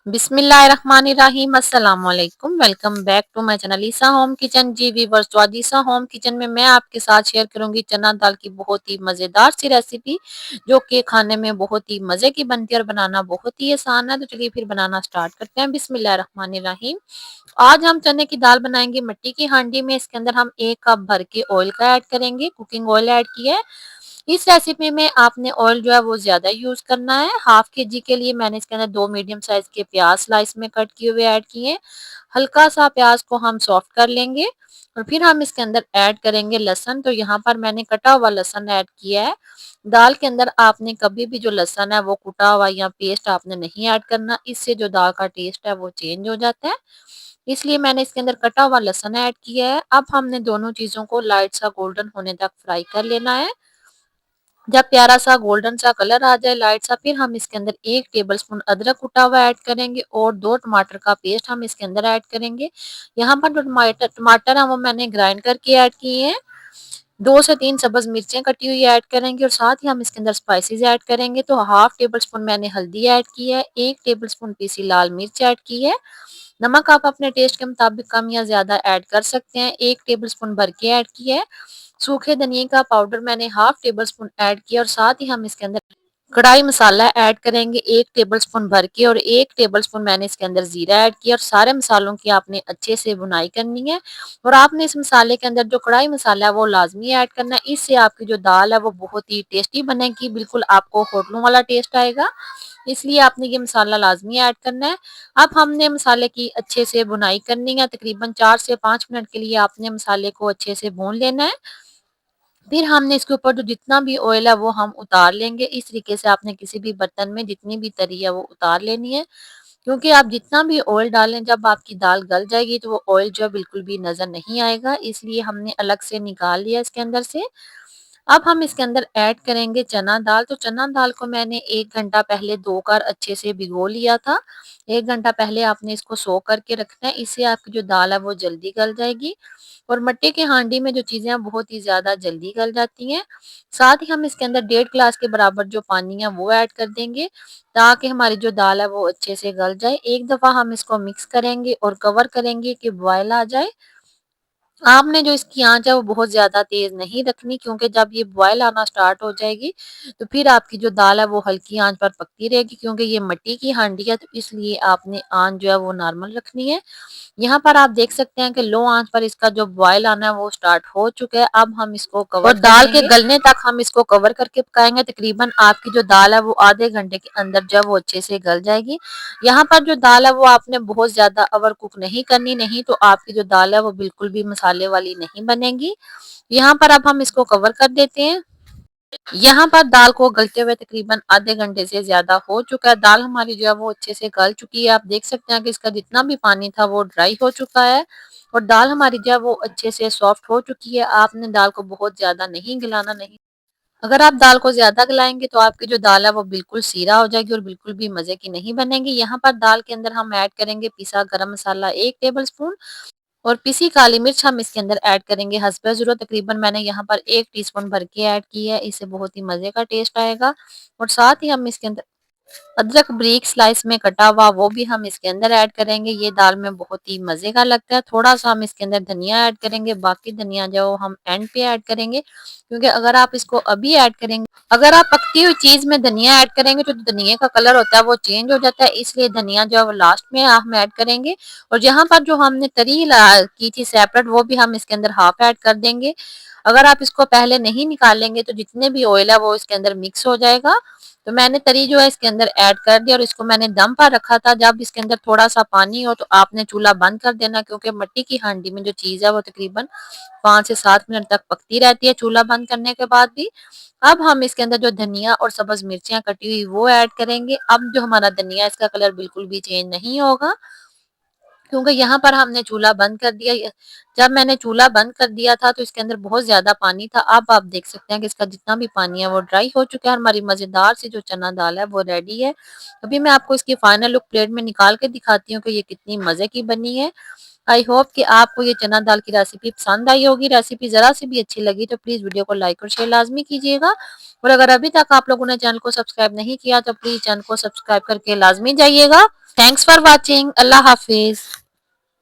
बिस्मिल्लाहिर्रहमानिर्रहीम अस्सलाम वालेकुम। Welcome back to my channel Isa home kitchen. जी वीवर्स, तो आज ईसा होम किचन में मैं आपके साथ शेयर करूंगी चना दाल की बहुत ही मज़ेदार सी रेसिपी, जो कि खाने में बहुत ही मज़े की बनती है और बनाना बहुत ही आसान है। तो चलिए फिर बनाना स्टार्ट करते हैं। बिस्मिल्लाहिर्रहमानिर्रहीम। आज हम चने की दाल बनाएंगे मिट्टी की हांडी में। इसके अंदर हम 1 कप भर के ऑयल का ऐड करेंगे, कुकिंग ऑयल ऐड किया है। इस रेसिपी में आपने ऑयल जो है वो ज्यादा यूज करना है। हाफ के जी के लिए मैंने इसके अंदर 2 मीडियम साइज के प्याज स्लाइस में कट किए हुए ऐड किए। हल्का सा प्याज को हम सॉफ्ट कर लेंगे और फिर हम इसके अंदर ऐड करेंगे लहसुन। तो यहाँ पर मैंने कटा हुआ लहसुन ऐड किया है। दाल के अंदर आपने कभी भी जो लहसुन है वो कुटा हुआ या पेस्ट आपने नहीं ऐड करना, इससे जो दाल का टेस्ट है वो चेंज हो जाता है। इसलिए मैंने इसके अंदर कटा हुआ लहसुन ऐड किया है। अब हमने दोनों चीजों को लाइट सा गोल्डन होने तक फ्राई कर लेना है। जब प्यारा सा गोल्डन सा कलर आ जाए लाइट सा, फिर हम इसके अंदर 1 टेबलस्पून अदरक कुटा हुआ ऐड करेंगे और 2 टमाटर का पेस्ट हम इसके अंदर ऐड करेंगे। यहाँ पर जो टमाटर टमाटर है वो मैंने ग्राइंड करके ऐड किए हैं। 2 से 3 सब्ज मिर्चें कटी हुई ऐड करेंगे और साथ ही हम इसके अंदर स्पाइसेस ऐड करेंगे। तो हाफ टेबल स्पून मैंने हल्दी ऐड की है, 1 टेबल स्पून पीसी लाल मिर्च ऐड की है। नमक आप अपने टेस्ट के मुताबिक कम या ज्यादा ऐड कर सकते हैं। 1 टेबल स्पून भर के ऐड किया है। सूखे धनिए का पाउडर मैंने हाफ टेबल स्पून ऐड किया और साथ ही हम इसके अंदर कढ़ाई मसाला ऐड करेंगे 1 टेबल स्पून भर के और 1 टेबल स्पून मैंने इसके अंदर जीरा ऐड किया और सारे मसालों की आपने अच्छे से भुनाई करनी है। और आपने इस मसाले के अंदर जो कढ़ाई मसाला है वो लाजमी ऐड करना है। इससे आपकी जो दाल है वो बहुत ही टेस्टी बनेगी, बिल्कुल आपको होटलों वाला टेस्ट आएगा। इसलिए आपने ये मसाला लाजमी ऐड करना है। अब हमने मसाले की अच्छे से भुनाई करनी है। तकरीबन 4 से 5 मिनट के लिए आपने मसाले को अच्छे से भून लेना है। फिर हमने इसके ऊपर जो जितना भी ऑयल है वो हम उतार लेंगे। इस तरीके से आपने किसी भी बर्तन में जितनी भी तरी है वो उतार लेनी है, क्योंकि आप जितना भी ऑयल डालें जब आपकी दाल गल जाएगी तो वो ऑयल जो है बिल्कुल भी नजर नहीं आएगा। इसलिए हमने अलग से निकाल लिया इसके अंदर से। अब हम इसके अंदर ऐड करेंगे चना दाल। तो चना दाल को मैंने 1 घंटा पहले धोकर अच्छे से भिगो लिया था। 1 घंटा पहले आपने इसको सो करके रखना है, इससे आपकी जो दाल है वो जल्दी गल जाएगी। और मट्टी के हांडी में जो चीजें हैं बहुत ही ज्यादा जल्दी गल जाती हैं। साथ ही हम इसके अंदर 1.5 गिलास के बराबर जो पानी है वो ऐड कर देंगे, ताकि हमारी जो दाल है वो अच्छे से गल जाए। एक दफा हम इसको मिक्स करेंगे और कवर करेंगे कि बॉयल आ जाए। आपने जो इसकी आंच है वो बहुत ज्यादा तेज नहीं रखनी, क्योंकि जब ये बॉयल आना स्टार्ट हो जाएगी तो फिर आपकी जो दाल है वो हल्की आंच पर पकती रहेगी, क्योंकि ये मिट्टी की हांडी है। तो इसलिए आपने आंच जो है वो नॉर्मल रखनी है। यहाँ पर आप देख सकते हैं कि लो आंच पर इसका जो बॉयल आना है वो स्टार्ट हो चुका है। अब हम इसको कवर और दाल के गलने तक हम इसको कवर करके पकाएंगे। तकरीबन आपकी जो दाल है वो आधे घंटे के अंदर जो है वो अच्छे से गल जाएगी। यहाँ पर जो दाल है वो आपने बहुत ज्यादा ओवर कुक नहीं करनी, नहीं तो आपकी जो दाल है वो बिल्कुल भी मसाले वाली नहीं बनेगी। यहाँ पर अब हम इसको कवर कर देते हैं। यहाँ पर दाल को गलते हुए तकरीबन आधे घंटे से ज्यादा हो चुका है। दाल हमारी जो है वो अच्छे से गल चुकी है। आप देख सकते हैं कि इसका जितना भी पानी था वो ड्राई हो चुका है और दाल हमारी जो है वो अच्छे से सॉफ्ट हो चुकी है। आपने दाल को बहुत ज्यादा नहीं गलाना, नहीं, अगर आप दाल को ज्यादा गलाएंगे तो आपकी जो दाल है वो बिल्कुल सीरा हो जाएगी और बिल्कुल भी मजे की नहीं बनेगी। यहाँ पर दाल के अंदर हम ऐड करेंगे पिसा गरम मसाला 1 टेबल स्पून और पिसी काली मिर्च हम इसके अंदर ऐड करेंगे हस्ब ज़रूरत। तकरीबन मैंने यहाँ पर 1 टीस्पून भर के ऐड की है, इससे बहुत ही मजे का टेस्ट आएगा। और साथ ही हम इसके अंदर अदरक ब्रीक स्लाइस में कटा हुआ वो भी हम इसके अंदर ऐड करेंगे। ये दाल में बहुत ही मजे का लगता है। थोड़ा सा हम इसके अंदर धनिया ऐड करेंगे, बाकी धनिया जो हम एंड पे ऐड करेंगे, क्योंकि अगर आप इसको अभी ऐड करेंगे, अगर आप पकती हुई चीज में धनिया ऐड करेंगे तो धनिया का कलर होता है वो चेंज हो जाता है। इसलिए धनिया जो है वो लास्ट में हम ऐड करेंगे। और यहाँ पर जो हमने तरी की थी सेपरेट वो भी हम इसके अंदर हाफ ऐड कर देंगे। अगर आप इसको पहले नहीं निकालेंगे तो जितने भी ऑयल है वो इसके अंदर मिक्स हो जाएगा। तो मैंने तरी जो है इसके अंदर ऐड कर दिया और इसको मैंने दम पर रखा था। जब इसके अंदर थोड़ा सा पानी हो तो आपने चूल्हा बंद कर देना, क्योंकि मिट्टी की हांडी में जो चीज है वो तकरीबन 5 से 7 मिनट तक पकती रहती है चूल्हा बंद करने के बाद भी। अब हम इसके अंदर जो धनिया और सब्ज मिर्चियां कटी हुई वो ऐड करेंगे। अब जो हमारा धनिया इसका कलर बिल्कुल भी चेंज नहीं होगा, क्योंकि यहाँ पर हमने चूल्हा बंद कर दिया। जब मैंने चूल्हा बंद कर दिया था तो इसके अंदर बहुत ज्यादा पानी था। अब आप देख सकते हैं कि इसका जितना भी पानी है वो ड्राई हो चुका है। हमारी मजेदार सी जो चना दाल है वो रेडी है। अभी मैं आपको इसकी फाइनल लुक प्लेट में निकाल के दिखाती हूँ कि ये कितनी मजे की बनी है। आई होप कि आपको ये चना दाल की रेसिपी पसंद आई होगी। रेसिपी ज़रा सी भी अच्छी लगी तो प्लीज़ वीडियो को लाइक और शेयर लाज़मी कीजिएगा और अगर अभी तक आप लोगों ने चैनल को सब्सक्राइब नहीं किया तो प्लीज़ चैनल को सब्सक्राइब करके लाज़मी जाइएगा। Thanks for watching. अल्लाह हाफ़िज़।